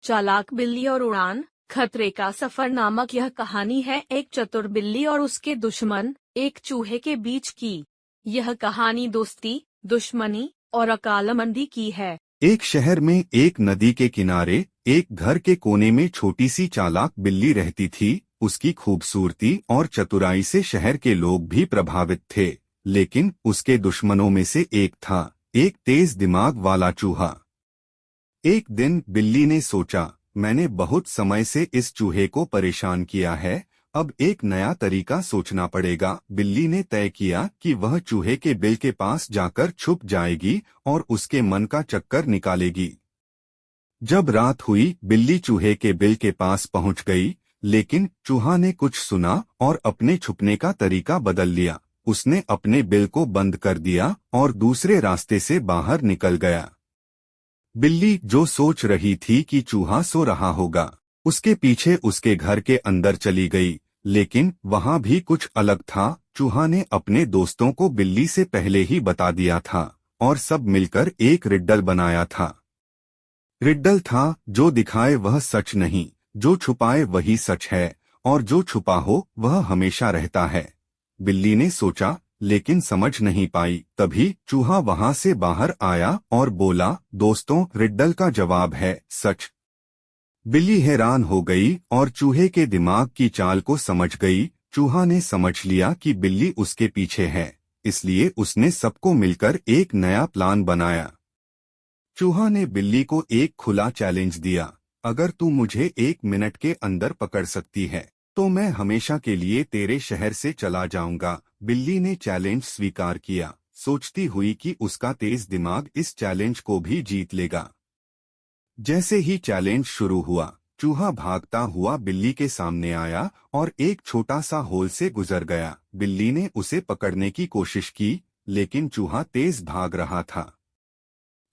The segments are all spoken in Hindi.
चालाक बिल्ली और उड़ान, खतरे का सफर नामक यह कहानी है एक चतुर बिल्ली और उसके दुश्मन, एक चूहे के बीच की। यह कहानी दोस्ती, दुश्मनी और अकालमंदी की है। एक शहर में एक नदी के किनारे एक घर के कोने में छोटी सी चालाक बिल्ली रहती थी। उसकी खूबसूरती और चतुराई से शहर के लोग भी प्रभावित थे। लेकिन उसके दुश्मनों में से एक था, एक तेज दिमाग वाला चूहा। एक दिन बिल्ली ने सोचा, मैंने बहुत समय से इस चूहे को परेशान किया है, अब एक नया तरीका सोचना पड़ेगा। बिल्ली ने तय किया कि वह चूहे के बिल के पास जाकर छुप जाएगी और उसके मन का चक्कर निकालेगी। जब रात हुई, बिल्ली चूहे के बिल के पास पहुंच गई, लेकिन चूहा ने कुछ सुना और अपने छुपने का तरीका बदल लिया। उसने अपने बिल को बंद कर दिया और दूसरे रास्ते से बाहर निकल गया। बिल्ली जो सोच रही थी कि चूहा सो रहा होगा, उसके पीछे उसके घर के अंदर चली गई, लेकिन वहां भी कुछ अलग था। चूहा ने अपने दोस्तों को बिल्ली से पहले ही बता दिया था और सब मिलकर एक रिड्डल बनाया था। रिड्डल था, जो दिखाए वह सच नहीं, जो छुपाए वही सच है, और जो छुपा हो वह हमेशा रहता है। बिल्ली ने सोचा, लेकिन समझ नहीं पाई। तभी चूहा वहां से बाहर आया और बोला, दोस्तों, रिड्डल का जवाब है सच। बिल्ली हैरान हो गई और चूहे के दिमाग की चाल को समझ गई। चूहा ने समझ लिया कि बिल्ली उसके पीछे है, इसलिए उसने सबको मिलकर एक नया प्लान बनाया। चूहा ने बिल्ली को एक खुला चैलेंज दिया, अगर तू मुझे 1 मिनट के अंदर पकड़ सकती है, तो मैं हमेशा के लिए तेरे शहर से चला जाऊंगा। बिल्ली ने चैलेंज स्वीकार किया, सोचती हुई कि उसका तेज दिमाग इस चैलेंज को भी जीत लेगा। जैसे ही चैलेंज शुरू हुआ, चूहा भागता हुआ बिल्ली के सामने आया और एक छोटा सा होल से गुजर गया। बिल्ली ने उसे पकड़ने की कोशिश की, लेकिन चूहा तेज भाग रहा था।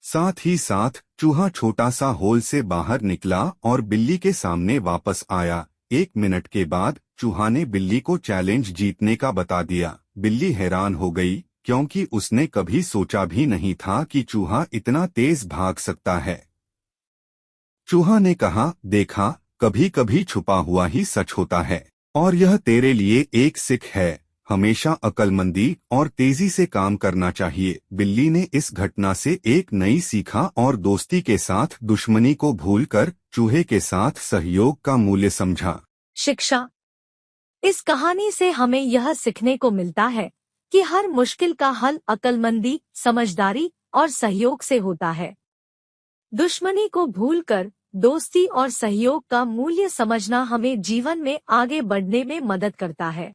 साथ ही साथ चूहा छोटा सा होल से बाहर निकला और बिल्ली के सामने वापस आया। 1 मिनट के बाद चूहा ने बिल्ली को चैलेंज जीतने का बता दिया। बिल्ली हैरान हो गई, क्योंकि उसने कभी सोचा भी नहीं था कि चूहा इतना तेज भाग सकता है। चूहा ने कहा, देखा, कभी कभी छुपा हुआ ही सच होता है, और यह तेरे लिए एक सीख है, हमेशा अक्लमंदी और तेजी से काम करना चाहिए। बिल्ली ने इस घटना से एक नई सीखा और दोस्ती के साथ दुश्मनी को भूलकर चूहे के साथ सहयोग का मूल्य समझा। शिक्षा। इस कहानी से हमें यह सीखने को मिलता है कि हर मुश्किल का हल अक्लमंदी, समझदारी और सहयोग से होता है। दुश्मनी को भूलकर दोस्ती और सहयोग का मूल्य समझना हमें जीवन में आगे बढ़ने में मदद करता है।